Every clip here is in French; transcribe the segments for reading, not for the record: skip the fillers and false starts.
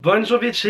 Bonjour bitches.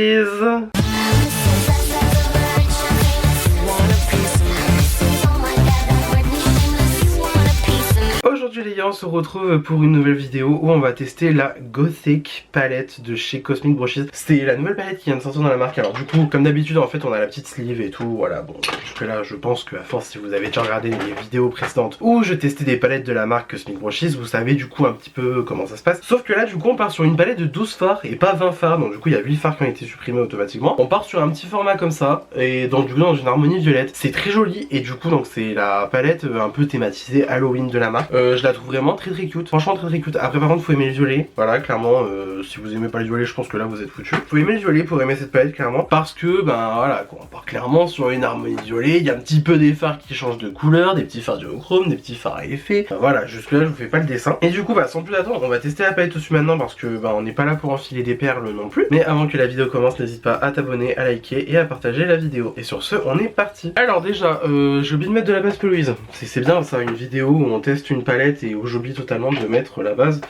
Aujourd'hui les gars, on se retrouve pour une nouvelle vidéo où on va tester la Gothic palette de chez Cosmic Brushes. C'est la nouvelle palette qui vient de sortir dans la marque. Alors du coup, comme d'habitude en fait on a la petite sleeve et tout, voilà. Bon, jusque là je pense qu'à force, si vous avez déjà regardé les vidéos précédentes où je testais des palettes de la marque Cosmic Brushes, vous savez du coup un petit peu comment ça se passe. Sauf que là du coup on part sur une palette de 12 fards et pas 20 fards, donc du coup il y a 8 fards qui ont été supprimés automatiquement. On part sur un petit format comme ça et donc du coup dans une harmonie violette. C'est très joli et du coup donc c'est la palette un peu thématisée Halloween de la marque. Je la trouve vraiment très cute, franchement très cute. Après par contre faut aimer le violet, voilà clairement si vous aimez pas le violet je pense que là vous êtes foutu. Faut aimer le violet pour aimer cette palette clairement, parce que ben voilà quoi, on part clairement sur une harmonie violet, il y a un petit peu des fards qui changent de couleur, des petits fards duochrome, des petits fards à effet, voilà jusque là je vous fais pas le dessin. Et du coup bah sans plus attendre on va tester la palette dessus maintenant parce que bah on n'est pas là pour enfiler des perles non plus. Mais avant que la vidéo commence n'hésite pas à t'abonner, à liker et à partager la vidéo. Et sur ce on est parti. Alors déjà j'ai oublié de mettre de la base peluise, c'est bien ça, une vidéo où on teste une palette et où j'oublie totalement de mettre la base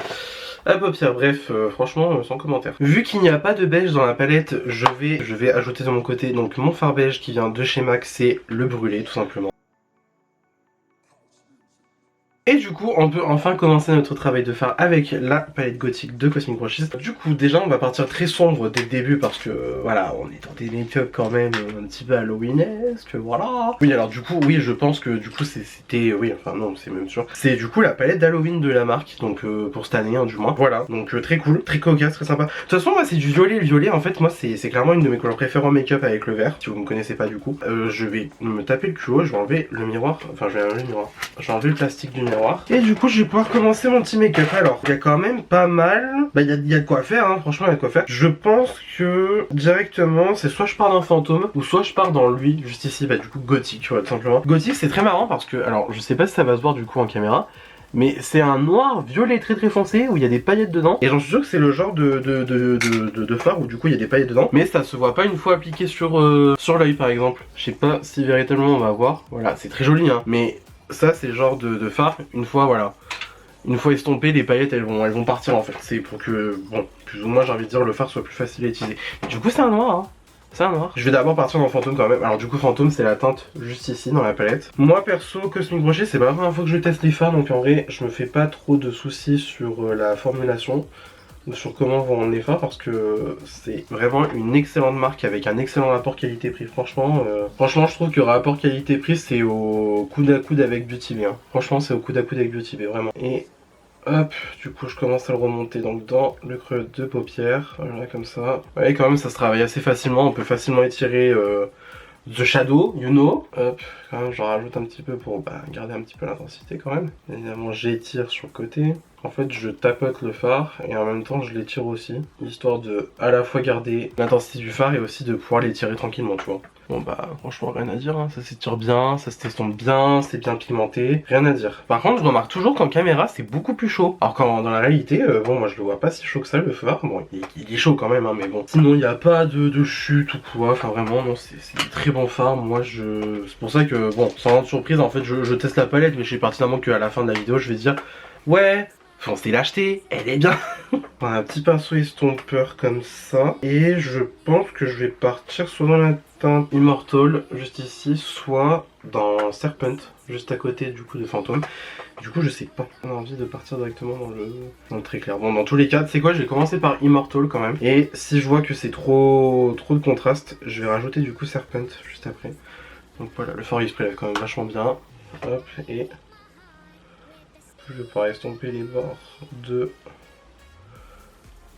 à paupières. Bref, franchement sans commentaire. Vu qu'il n'y a pas de beige dans la palette, je vais ajouter de mon côté donc mon fard beige qui vient de chez MAC, c'est le brûlé tout simplement. Et du coup on peut enfin commencer notre travail de fard avec la palette gothique de Cosmic Brushes. Du coup déjà on va partir très sombre dès le début parce que voilà on est dans des make-up quand même un petit peu halloweenesque, voilà. Oui alors du coup oui je pense que du coup c'était oui enfin non c'est même sûr. C'est du coup la palette d'Halloween de la marque donc pour cette année hein, du moins. Voilà donc très cool, très cocasse, très sympa. De toute façon moi c'est du violet, le violet en fait moi c'est clairement une de mes couleurs préférées en make-up avec le vert. Si vous me connaissez pas du coup. Je vais me taper le culot, je vais enlever le miroir, enfin je vais enlever le miroir. Je vais enlever le plastique du miroir. Et du coup je vais pouvoir commencer mon petit make-up. Alors il y a quand même pas mal, bah il y a de quoi faire hein, franchement il y a de quoi faire. Je pense que directement c'est soit je pars d'un fantôme ou soit je pars dans lui juste ici, bah du coup gothique tu vois tout simplement. Gothique c'est très marrant parce que, alors je sais pas si ça va se voir du coup en caméra, mais c'est un noir violet très foncé où il y a des paillettes dedans. Et j'en suis sûr que c'est le genre de fard où du coup il y a des paillettes dedans. Mais ça se voit pas une fois appliqué sur l'œil par exemple. Je sais pas si véritablement on va voir. Voilà c'est très joli hein. Mais ça c'est le genre de fard, une fois voilà. Une fois estompé, les paillettes elles vont partir en fait. C'est pour que, bon, plus ou moins j'ai envie de dire le fard soit plus facile à utiliser. Et du coup c'est un noir hein. C'est un noir. Je vais d'abord partir dans fantôme quand même. Alors du coup fantôme c'est la teinte juste ici dans la palette. Moi perso Cosmic Brushes c'est pas la première fois que je teste les fards, donc en vrai je me fais pas trop de soucis sur la formulation, sur comment vont rendre les fards, parce que c'est vraiment une excellente marque avec un excellent rapport qualité-prix. Franchement, je trouve que rapport qualité-prix c'est au coude à coude avec Beauty Bay hein. Franchement c'est au coude à coude avec Beauty Bay vraiment. Et hop, du coup je commence à le remonter donc dans le creux de paupière, voilà comme ça. Vous voyez quand même ça se travaille assez facilement, on peut facilement étirer The Shadow, you know. Hop, quand même j'en rajoute un petit peu pour garder un petit peu l'intensité quand même. Évidemment j'étire sur le côté. En fait je tapote le fard et en même temps je l'étire aussi, histoire de à la fois garder l'intensité du fard et aussi de pouvoir l'étirer tranquillement tu vois. Bon bah franchement rien à dire, hein. Ça s'étire bien, ça se testompe bien, c'est bien pigmenté, rien à dire. Par contre je remarque toujours qu'en caméra c'est beaucoup plus chaud. Alors quand dans la réalité, bon moi je le vois pas si chaud que ça le fard, bon il est chaud quand même hein, mais bon. Sinon il n'y a pas de chute ou quoi, enfin vraiment non c'est des très bons fards, moi je... C'est pour ça que bon sans grande surprise en fait je teste la palette mais je sais pertinemment qu'à la fin de la vidéo je vais dire ouais foncez l'acheter, elle est bien. Un petit pinceau estompeur comme ça. Et je pense que je vais partir soit dans la teinte Immortal, juste ici, soit dans Serpent, juste à côté du coup de Fantôme. Du coup je sais pas, on a envie de partir directement dans le très clair. Bon dans tous les cas, c'est quoi, je vais commencer par Immortal quand même. Et si je vois que c'est trop de contraste, je vais rajouter du coup Serpent juste après. Donc voilà, le fard il se prélève quand même vachement bien. Hop, et... je vais pouvoir estomper les bords de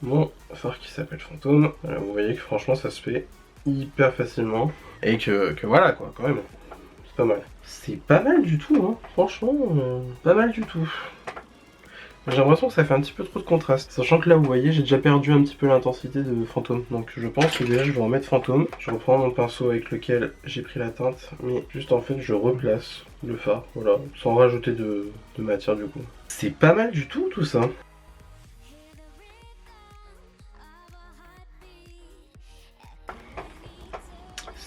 mon fard qui s'appelle Fantôme. Voilà, vous voyez que franchement ça se fait hyper facilement. Et que voilà quoi, quand même, c'est pas mal. C'est pas mal du tout, hein, franchement, pas mal du tout. J'ai l'impression que ça fait un petit peu trop de contraste. Sachant que là vous voyez j'ai déjà perdu un petit peu l'intensité de Fantôme. Donc je pense que déjà je vais remettre Fantôme. Je reprends mon pinceau avec lequel j'ai pris la teinte. Mais juste en fait je replace le fard, voilà, sans rajouter de matière du coup. C'est pas mal du tout ça.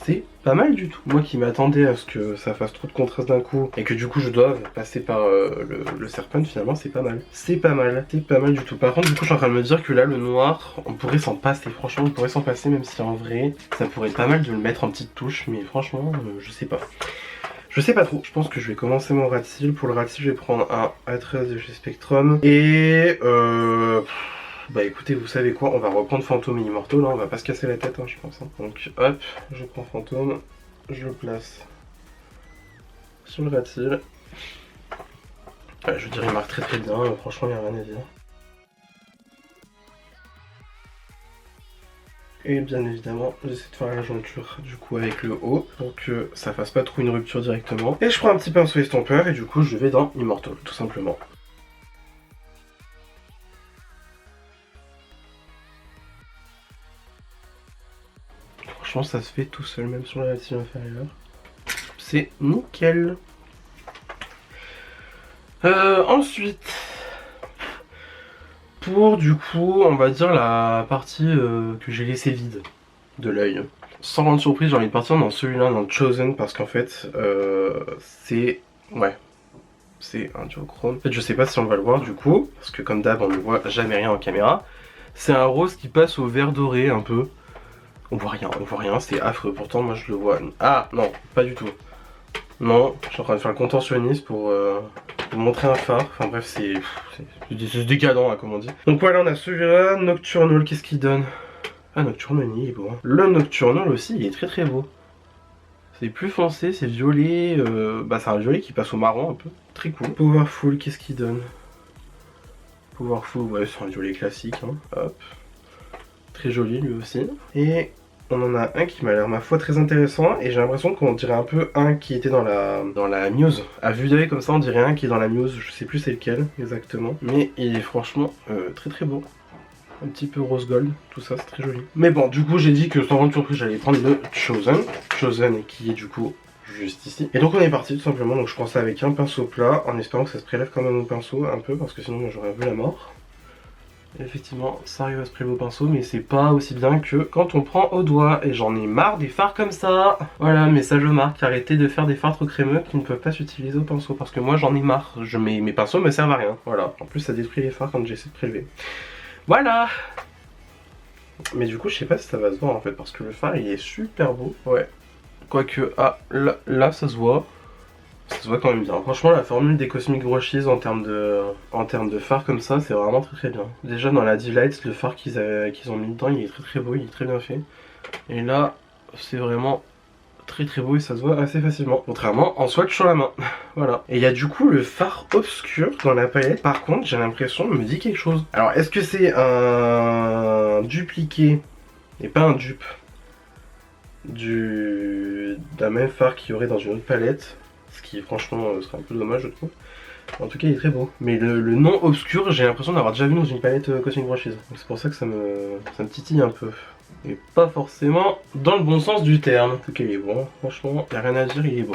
c'est pas mal du tout. Moi qui m'attendais à ce que ça fasse trop de contraste d'un coup et que du coup je doive passer par le serpent, finalement c'est pas mal. C'est pas mal du tout. Par contre du coup je suis en train de me dire que là le noir, on pourrait s'en passer. Franchement on pourrait s'en passer, même si en vrai ça pourrait être pas mal de le mettre en petite touche. Mais franchement je sais pas. Je sais pas trop. Je pense que je vais commencer mon rat seal. Pour le rat seal je vais prendre un A13 de chez Spectrum. Et bah écoutez, vous savez quoi, on va reprendre Fantôme et Immortal, là, on va pas se casser la tête, hein, je pense. Hein. Donc hop, je prends Fantôme, je le place sur le rat seal. Ouais, je dirais il marque très bien, franchement il n'y a rien à dire. Et bien évidemment, j'essaie de faire la jointure du coup avec le haut pour que ça fasse pas trop une rupture directement. Et je prends un petit pinceau estompeur et du coup je vais dans Immortal, tout simplement. Franchement ça se fait tout seul, même sur la lentille inférieure. C'est nickel. Ensuite, pour du coup, on va dire la partie que j'ai laissée vide de l'œil. Sans grande surprise, j'ai envie de partir dans celui-là, dans Chosen, parce qu'en fait, c'est... Ouais. C'est un duochrome. En fait, je sais pas si on va le voir du coup, parce que comme d'hab, on ne voit jamais rien en caméra. C'est un rose qui passe au vert doré un peu. On voit rien, c'est affreux. Pourtant, moi je le vois. Ah, non, pas du tout. Non, je suis en train de faire le contorsionniste pour vous montrer un phare. Enfin bref, c'est décadent, hein, comme on dit. Donc voilà, on a celui-là, Nocturnal, qu'est-ce qu'il donne? Ah, Nocturnal, il est beau. Hein. Le Nocturnal aussi, il est très très beau. C'est plus foncé, c'est violet. Bah, c'est un violet qui passe au marron un peu. Très cool. Powerful, qu'est-ce qu'il donne? Powerful, ouais, c'est un violet classique. Hein. Hop. Très joli lui aussi. Et on en a un qui m'a l'air ma foi très intéressant et j'ai l'impression qu'on dirait un peu un qui était dans la Muse. À vue d'œil comme ça on dirait un qui est dans la Muse, je sais plus c'est lequel exactement. Mais il est franchement très très beau. Un petit peu rose gold, tout ça c'est très joli. Mais bon du coup j'ai dit que sans grande surprise j'allais prendre le Chosen. Chosen qui est du coup juste ici. Et donc on est parti tout simplement, donc je prends ça avec un pinceau plat en espérant que ça se prélève quand même au pinceau un peu parce que sinon j'aurais vu la mort. Effectivement, ça arrive à se prélever au pinceau, mais c'est pas aussi bien que quand on prend au doigt. Et j'en ai marre des fards comme ça. Voilà, message aux marques, arrêtez de faire des fards trop crémeux qui ne peuvent pas s'utiliser au pinceau. Parce que moi j'en ai marre, mes pinceaux me servent à rien. Voilà, en plus ça détruit les fards quand j'essaie de prélever. Voilà. Mais du coup je sais pas si ça va se voir en fait, parce que le fard il est super beau. Ouais. Quoique, ah, là ça se voit. Ça se voit quand même bien. Franchement, la formule des Cosmic Brushes en termes de phare comme ça, c'est vraiment très très bien. Déjà dans la D-Light, le phare qu'ils ont mis dedans, il est très très beau, il est très bien fait. Et là, c'est vraiment très très beau et ça se voit assez facilement. Contrairement en swatch sur la main. Voilà. Et il y a du coup le phare obscur dans la palette. Par contre, j'ai l'impression de me dire quelque chose. Alors, est-ce que c'est un dupliqué et pas un dupe d'un même phare qu'il y aurait dans une autre palette? Ce qui franchement serait un peu dommage je trouve. En tout cas il est très beau. Mais le nom obscur j'ai l'impression d'avoir déjà vu dans une palette Cosmic Brushes. Donc c'est pour ça que ça me titille un peu. Et pas forcément dans le bon sens du terme. En tout cas il est bon, franchement il n'y a rien à dire, il est beau.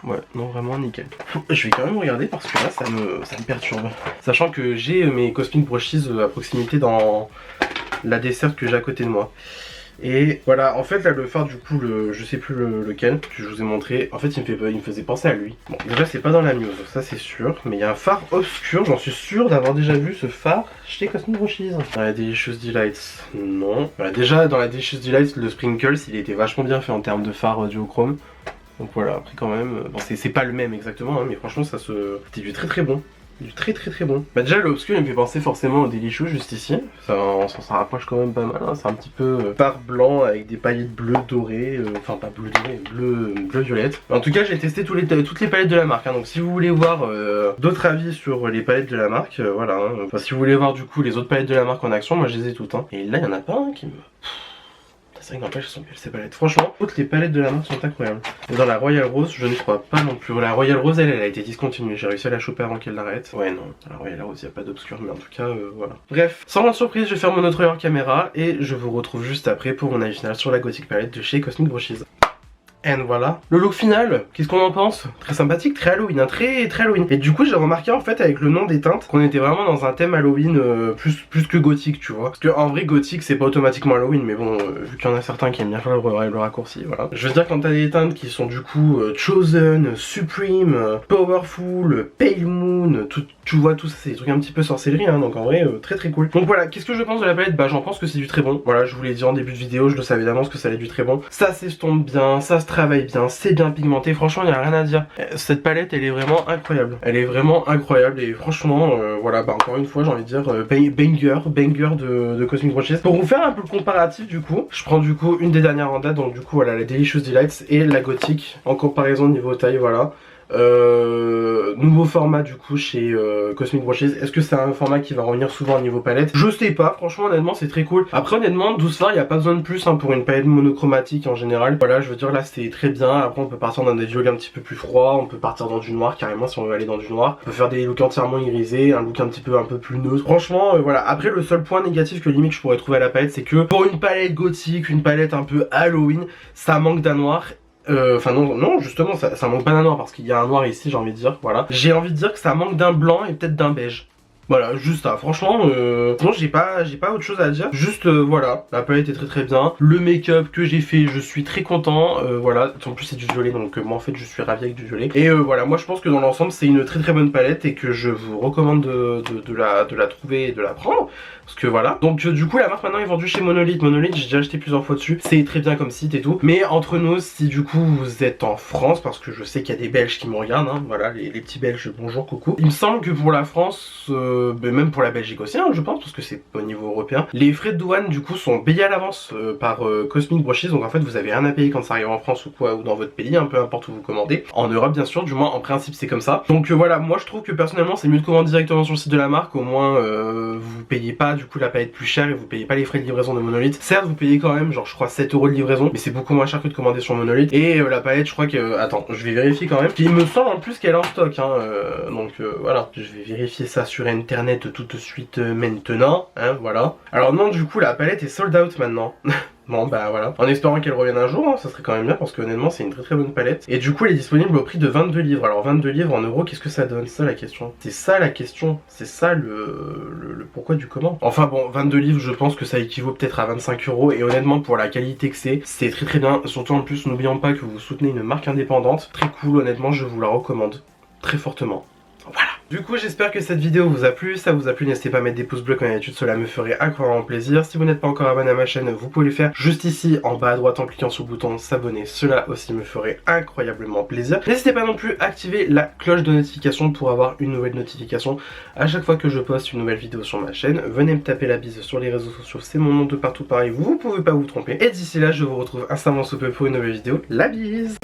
Ouais, non vraiment nickel. Je vais quand même regarder parce que là ça me perturbe. Sachant que j'ai mes Cosmic Brushes à proximité dans la desserte que j'ai à côté de moi. Et voilà, en fait là le phare du coup, je sais plus lequel que je vous ai montré, en fait il me faisait penser à lui. Bon déjà c'est pas dans la Muse, ça c'est sûr, mais il y a un phare obscur, j'en suis sûr d'avoir déjà vu ce phare chez Cosmic Brushes. Dans la Delicious Delights, non. Voilà, déjà dans la Delicious Delights, le Sprinkles il était vachement bien fait en termes de phare duochrome. Donc voilà, après quand même, bon c'est pas le même exactement, hein, mais franchement c'était du très très bon. Du très très très bon. Bah déjà l'obscur il me fait penser forcément au Delicious juste ici. Ça rapproche quand même pas mal. Hein. C'est un petit peu phare blanc avec des paillettes bleues dorées. Enfin pas bleu doré, bleu violette. En tout cas j'ai testé toutes les palettes de la marque. Hein. Donc si vous voulez voir d'autres avis sur les palettes de la marque, voilà. Hein. Enfin si vous voulez voir du coup les autres palettes de la marque en action, moi je les ai toutes. Hein. Et là il y en a pas un qui me... C'est vrai que n'empêche, elles sont belles ces palettes. Franchement, toutes les palettes de la marque sont incroyables. Et dans la Royal Rose, je ne crois pas non plus. La Royal Rose, elle a été discontinuée. J'ai réussi à la choper avant qu'elle l'arrête. Ouais, non. Dans la Royal Rose, il n'y a pas d'obscur, mais en tout cas, voilà. Bref, sans grande surprise, je vais faire mon autre caméra et je vous retrouve juste après pour mon avis final sur la Gothic Palette de chez Cosmic Brushes. And voilà. Le look final, qu'est-ce qu'on en pense? Très sympathique, très Halloween, hein, très Halloween. Et du coup j'ai remarqué en fait avec le nom des teintes qu'on était vraiment dans un thème Halloween plus que gothique, tu vois. Parce que en vrai gothique c'est pas automatiquement Halloween, mais bon vu qu'il y en a certains qui aiment bien faire le raccourci, voilà. Je veux dire quand t'as des teintes qui sont du coup Chosen, Supreme, Powerful, Pale Moon, tu vois tout ça c'est des trucs un petit peu sorcellerie, hein, donc en vrai très cool. Donc voilà, qu'est-ce que je pense de la palette? Bah j'en pense que c'est du très bon. Voilà, je vous l'ai dit en début de vidéo, je le savais d'avance que ça allait du très bon. Ça s'estompe bien, ça se travaille bien, c'est bien pigmenté, franchement il n'y a rien à dire. Cette palette elle est vraiment incroyable. Elle est vraiment incroyable et franchement voilà, bah encore une fois j'ai envie de dire banger de Cosmic Brushes. Pour vous faire un peu le comparatif du coup, je prends du coup une des dernières en date, donc du coup voilà la Delicious Delights et la Gothic en comparaison niveau taille, voilà. Nouveau format du coup chez Cosmic Brushes. Est-ce que c'est un format qui va revenir souvent au niveau palette? Je sais pas, franchement honnêtement c'est très cool. Après honnêtement 12 fards il n'y a pas besoin de plus hein, pour une palette monochromatique en général. Voilà, je veux dire là c'était très bien. Après on peut partir dans des violets un petit peu plus froids, on peut partir dans du noir carrément si on veut aller dans du noir. On peut faire des looks entièrement irisés, un look un peu plus neutre. Franchement voilà, après le seul point négatif que limite je pourrais trouver à la palette c'est que pour une palette gothique, une palette un peu Halloween, ça manque d'un noir. Enfin non justement ça manque pas d'un noir parce qu'il y a un noir ici j'ai envie de dire, voilà. J'ai envie de dire que ça manque d'un blanc et peut-être d'un beige. Voilà, juste ça, franchement, non j'ai pas autre chose à dire, juste voilà, la palette est très bien, le make-up que j'ai fait, je suis très content, voilà, en plus c'est du violet, donc moi en fait je suis ravi avec du violet, et voilà, moi je pense que dans l'ensemble c'est une très bonne palette et que je vous recommande de la trouver et de la prendre, parce que voilà, donc du coup la marque maintenant est vendue chez Monolith, j'ai déjà acheté plusieurs fois dessus, c'est très bien comme site et tout, mais entre nous, si du coup vous êtes en France, parce que je sais qu'il y a des Belges qui me regardent, hein, voilà, les petits Belges, bonjour, coucou, il me semble que pour la France, même pour la Belgique aussi hein, je pense parce que c'est au niveau européen, les frais de douane du coup sont payés à l'avance par Cosmic Brushes, donc en fait vous avez rien à payer quand ça arrive en France ou quoi, ou dans votre pays, peu importe où vous commandez, en Europe bien sûr, du moins en principe c'est comme ça. Donc voilà, moi je trouve que personnellement c'est mieux de commander directement sur le site de la marque, au moins vous payez pas du coup la palette plus chère et vous payez pas les frais de livraison de Monolith. Certes vous payez quand même genre je crois 7 € de livraison, mais c'est beaucoup moins cher que de commander sur Monolith. Et la palette je crois que, attends je vais vérifier quand même, il me semble en plus qu'elle est en stock hein, donc voilà, je vais vérifier ça sur internet tout de suite maintenant, hein, voilà. Alors non, du coup la palette est sold out maintenant. Bon bah voilà, en espérant qu'elle revienne un jour, hein, ça serait quand même bien parce que honnêtement c'est une très bonne palette. Et du coup elle est disponible au prix de 22 livres. Alors 22 livres en euros, qu'est-ce que ça donne? C'est ça la question. C'est ça la question. C'est ça le pourquoi du comment. Enfin bon, 22 livres je pense que ça équivaut peut-être à 25 € et honnêtement pour la qualité que c'est très bien. Surtout en plus n'oublions pas que vous soutenez une marque indépendante. Très cool, honnêtement je vous la recommande très fortement. Voilà. Du coup j'espère que cette vidéo vous a plu, ça vous a plu, n'hésitez pas à mettre des pouces bleus comme d'habitude, cela me ferait incroyablement plaisir. Si vous n'êtes pas encore abonné à ma chaîne, vous pouvez le faire juste ici en bas à droite en cliquant sur le bouton s'abonner, cela aussi me ferait incroyablement plaisir. N'hésitez pas non plus à activer la cloche de notification pour avoir une nouvelle notification à chaque fois que je poste une nouvelle vidéo sur ma chaîne. Venez me taper la bise sur les réseaux sociaux, c'est mon nom de partout pareil, vous pouvez pas vous tromper. Et d'ici là je vous retrouve instamment sous peu pour une nouvelle vidéo, la bise.